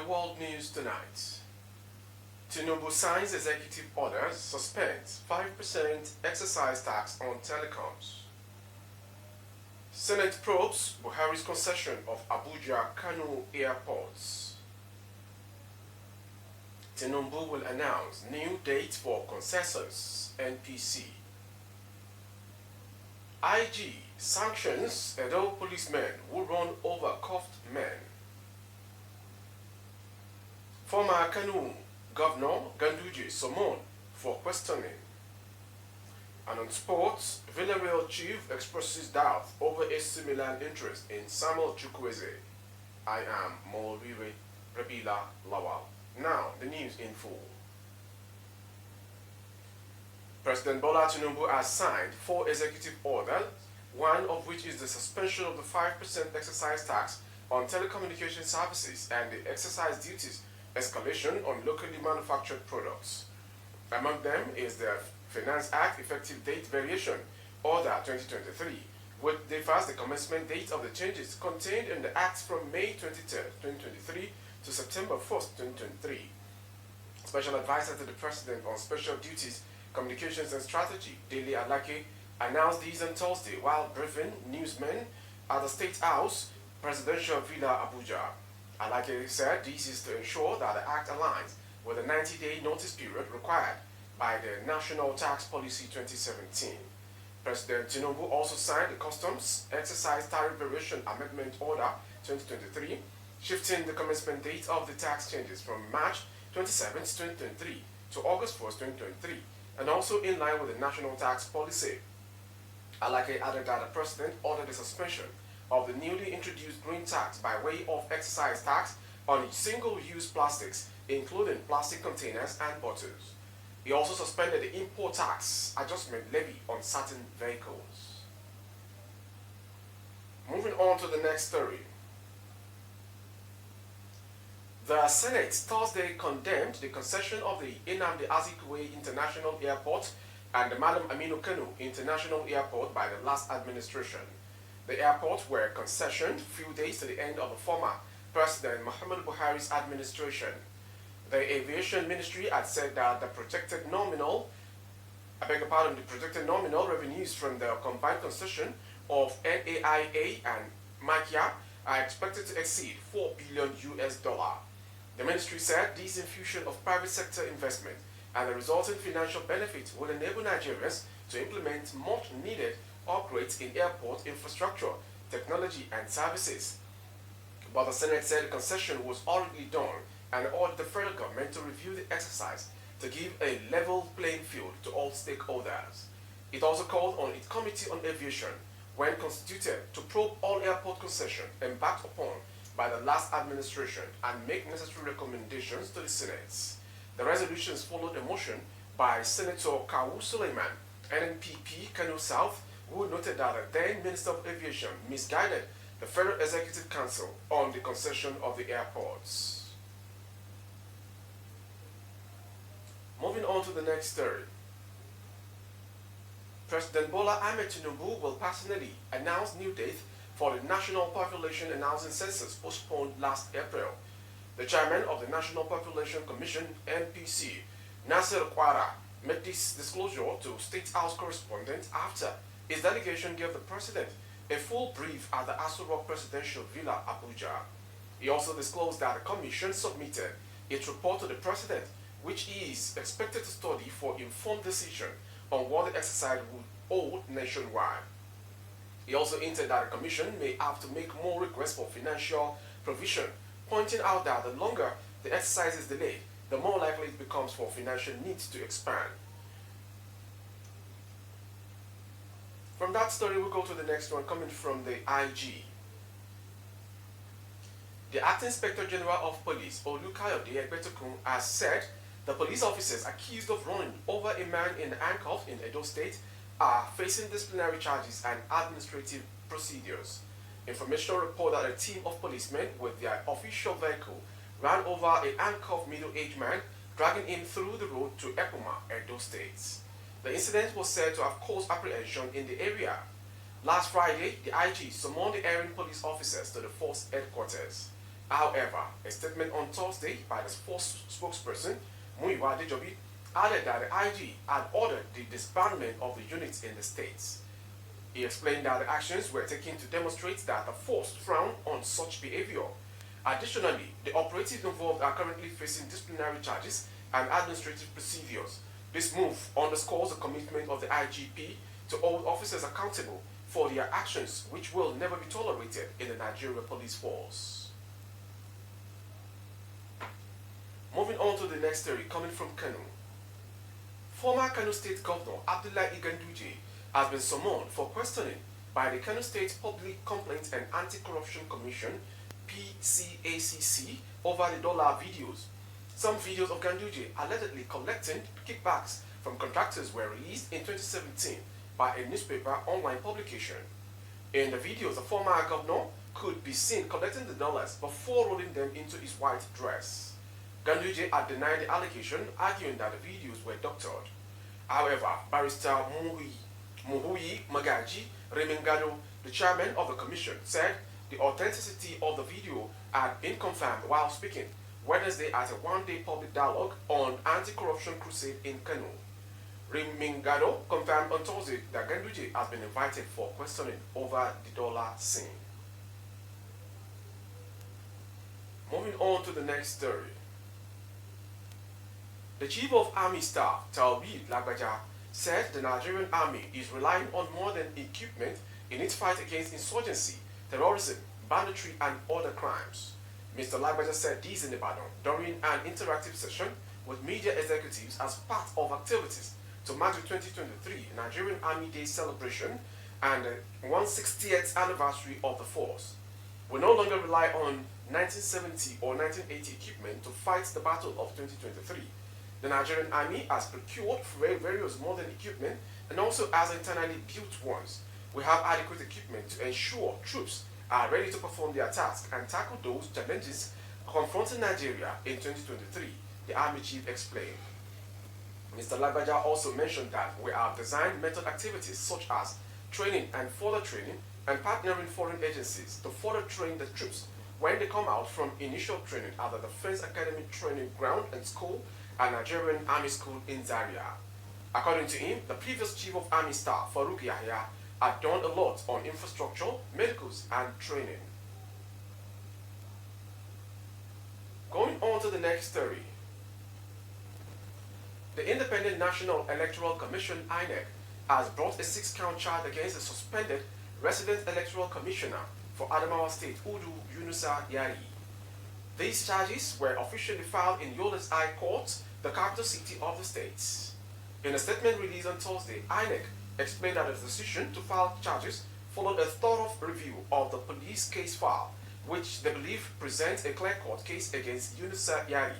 world news tonight. Tinubu signs executive orders, suspends 5% excise tax on telecoms. Senate probes Buhari's concession of Abuja, Kano airports. Tinubu will announce new date for concessions, NPC. IG sanctions Edo policemen who run over cuffed men. Former Kano Governor Ganduje summoned for questioning. And on sports, Villarreals chief expresses doubt over AC Milan interest in Samuel Chukwueze. I am Molviwe Rabila Lawal. Now, the news in full. President Bola Tinubu has signed 4 executive orders, one of which is the suspension of the 5% excise tax on telecommunication services and the excise duties escalation on locally manufactured products. Among them is the Finance Act Effective Date Variation Order 2023, which differs the commencement date of the changes contained in the Act from May 23, 2023 to September 1st, 2023. Special Advisor to the President on Special Duties, Communications and Strategy, Dele Alake, announced these on Thursday while briefing newsmen at the State House Presidential Villa Abuja. Alake said this is to ensure that the Act aligns with the 90-day notice period required by the National Tax Policy 2017. President Tinubu also signed the Customs Excise Tariff Variation Amendment Order 2023, shifting the commencement date of the tax changes from March 27, 2023 to August 1, 2023, and also in line with the National Tax Policy. Alake added that the President ordered the suspension of the newly introduced green tax by way of excise tax on single-use plastics, including plastic containers and bottles. He also suspended the import tax adjustment levy on certain vehicles. Moving on to the next story. The Senate Thursday condemned the concession of the Nnamdi Azikiwe International Airport and the Malam Aminu Kano International Airport by the last administration. The airports were concessioned few days to the end of the former President Muhammadu Buhari's administration. The Aviation Ministry had said that the projected nominal revenues from the combined concession of NAIA and MACIA are expected to exceed $4 billion. The ministry said this infusion of private sector investment and the resulting financial benefits will enable Nigerians to implement much needed upgrades in airport infrastructure, technology and services. But the Senate said the concession was already done and urged the federal government to review the exercise to give a level playing field to all stakeholders. It also called on its Committee on Aviation, when constituted, to probe all airport concessions embarked upon by the last administration and make necessary recommendations to the Senate. The resolutions followed a motion by Senator Kalu Suleiman, NNPP Kano South, who noted that the then Minister of Aviation misguided the Federal Executive Council on the concession of the airports. Moving on to the next story. President Bola Ahmed Tinubu will personally announce new date for the National Population Announcing Census postponed last April. The chairman of the National Population Commission, NPC, Nasser Kwara, made this disclosure to State House correspondents after his delegation gave the president a full brief at the Aso Rock Presidential Villa, Abuja. He also disclosed that the commission submitted its report to the president, which he is expected to study for informed decision on what the exercise would hold nationwide. He also hinted that the commission may have to make more requests for financial provision, pointing out that the longer the exercise is delayed, the more likely it becomes for financial needs to expand. From that story, we'll go to the next one, coming from the IG. The Acting Inspector General of Police, Olukayode Egbetokun, has said the police officers accused of running over a man in handcuffs in Edo State are facing disciplinary charges and administrative procedures. Information report that a team of policemen with their official vehicle ran over a handcuffed middle-aged man, dragging him through the road to Ekuma, Edo State. The incident was said to have caused apprehension in the area. Last Friday, the IG summoned the erring police officers to the force headquarters. However, a statement on Thursday by the force spokesperson, Muyiwa Adejobi, added that the IG had ordered the disbandment of the units in the states. He explained that the actions were taken to demonstrate that the force frowned on such behavior. Additionally, the operatives involved are currently facing disciplinary charges and administrative procedures. This move underscores the commitment of the IGP to hold officers accountable for their actions, which will never be tolerated in the Nigeria police force. Moving on to the next story coming from Kano. Former Kano State Governor Abdullahi Ganduje has been summoned for questioning by the Kano State Public Complaints and Anti-Corruption Commission PCacc over the dollar videos. Some videos of Ganduje allegedly collecting kickbacks from contractors were released in 2017 by a newspaper online publication. In the videos, the former governor could be seen collecting the dollars before rolling them into his white dress. Ganduje had denied the allegation, arguing that the videos were doctored. However, Barrister Muhui Magaji Remengado, the chairman of the commission, said the authenticity of the video had been confirmed while speaking Wednesday at a one-day public dialogue on anti-corruption crusade in Kano. Remengado confirmed on Thursday that Ganduje has been invited for questioning over the dollar scene. Moving on to the next story. The Chief of Army Staff, Taobi Lagbaja, said the Nigerian Army is relying on more than equipment in its fight against insurgency, terrorism, banditry, and other crimes. Mr. Lagbaja said this in Ibadan during an interactive session with media executives as part of activities to mark the 2023 Nigerian Army Day celebration and the 160th anniversary of the force. We no longer rely on 1970 or 1980 equipment to fight the battle of 2023. The Nigerian Army has procured various modern equipment and also has internally built ones. We have adequate equipment to ensure troops are ready to perform their task and tackle those challenges confronting Nigeria in 2023, the Army Chief explained. Mr. Lagbaja also mentioned that we have designed method activities such as training and further training and partnering foreign agencies to further train the troops when they come out from initial training at the Defense Academy Training Ground and School and Nigerian Army School in Zaria. According to him, the previous Chief of Army Staff, Farouk Yahya, had done a lot on infrastructure, medicals, and training. Going on to the next story. The Independent National Electoral Commission, INEC, has brought a 6-count charge against the suspended resident electoral commissioner for Adamawa State, Udu Yunusa Yari. These charges were officially filed in Yole's High Court, the capital city of the state. In a statement released on Thursday, INEC explained that the decision to file charges followed a thorough review of the police case file, which they believe presents a clear-cut case against Yunusa Yari.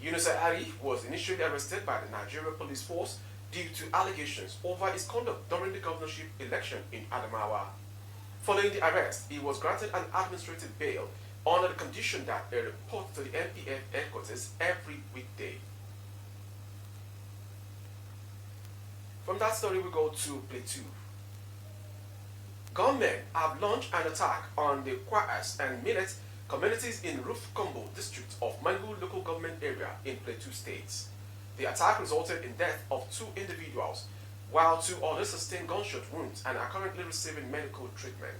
Yunusa Yari was initially arrested by the Nigeria Police Force due to allegations over his conduct during the governorship election in Adamawa. Following the arrest, he was granted an administrative bail under the condition that he report to the NPF headquarters every weekday. From that story, we go to Plateau. Gunmen have launched an attack on the Buhari'S and Millet communities in Roof Combo district of Mangu local government area in Plateau State. The attack resulted in death of 2 individuals, while 2 others sustained gunshot wounds and are currently receiving medical treatment.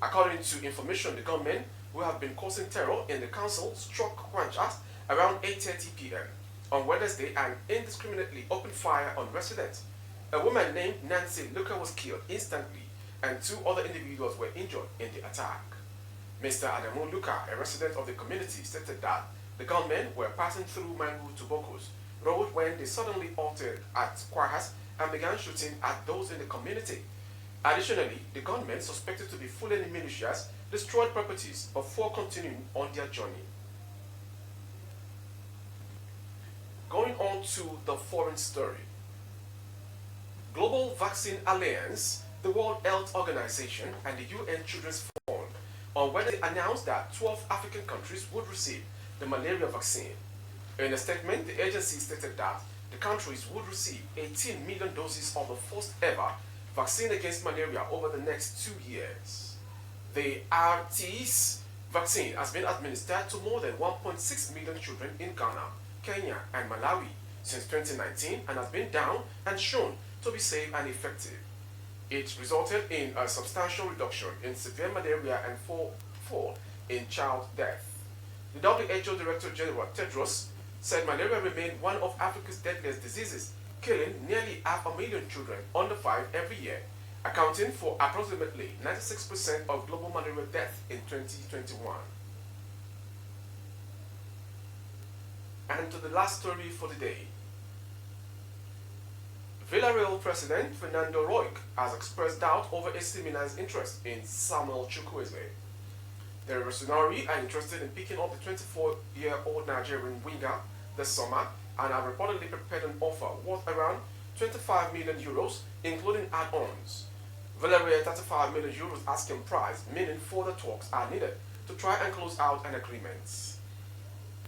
According to information, the gunmen who have been causing terror in the council struck Kwanchas around 8:30 p.m. on Wednesday and indiscriminately opened fire on residents. A woman named Nancy Luka was killed instantly and 2 other individuals were injured in the attack. Mr. Adamu Luka, a resident of the community, stated that the gunmen were passing through Mangu to Bokos road when they suddenly halted at Kwahas and began shooting at those in the community. Additionally, the gunmen, suspected to be Fulani militias, destroyed properties before continuing on their journey. Going on to the foreign story. Global Vaccine Alliance, the World Health Organization, and the UN Children's Fund on Wednesday announced that 12 African countries would receive the malaria vaccine. In a statement, the agency stated that the countries would receive 18 million doses of the first ever vaccine against malaria over the next 2 years. The RT's vaccine has been administered to more than 1.6 million children in Ghana, Kenya, and Malawi since 2019 and has been down and shown to be safe and effective. It resulted in a substantial reduction in severe malaria and fall in child death. The WHO Director General Tedros said malaria remained one of Africa's deadliest diseases, killing nearly 500,000 children under 5 every year, accounting for approximately 96% of global malaria deaths in 2021. And to the last story for the day. Villarreals President Fernando Roig has expressed doubt over AC Milan's interest in Samuel Chukwueze. The Rossoneri are interested in picking up the 24-year-old Nigerian winger this summer and have reportedly prepared an offer worth around 25 million euros, including add-ons. Villarreals 35 million euros asking price, meaning further talks are needed to try and close out an agreement.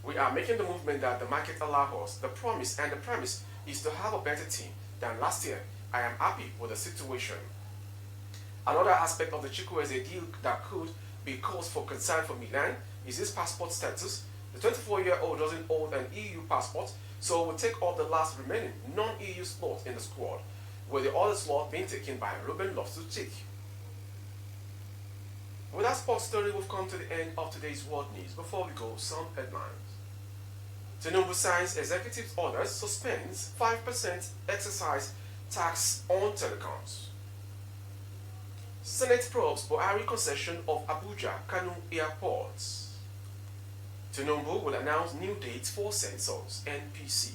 We are making the movement that the market allows us. The promise and the premise is to have a better team than last year. I am happy with the situation. Another aspect of the Chukwueze deal that could be cause for concern for Milan is his passport status. The 24-year-old doesn't hold an EU passport, so will take up the last remaining non-EU slot in the squad, with the other slot being taken by Ruben Loftus-Cheek. With that sports story, we've come to the end of today's world news. Before we go, some headlines. Tinubu signs executive orders suspends 5% excise tax on telecoms. Senate probes Buhari'S concession of Abuja, Kano airports. Tinubu will announce new dates for census NPC.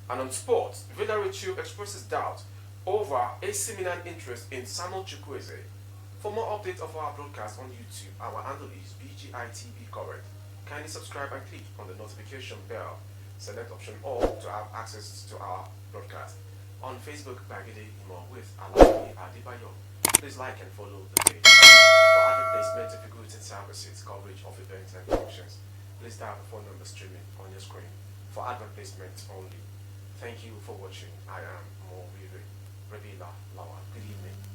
And on sports, Villarreals expresses doubt over AC Milan interest in Samuel Chukwueze. For more updates of our broadcast on YouTube, our handle is BGITV Correct. Kindly subscribe and click on the notification bell. Select option all to have access to our broadcast. On Facebook, Bagede Imo with Alawi Adibayo. Please like and follow the page. For advert placement of your goods and services, coverage of events and functions, please dial the phone number streaming on your screen for advert placement only. Thank you for watching. I am Mo Ravila Lawa. Good evening.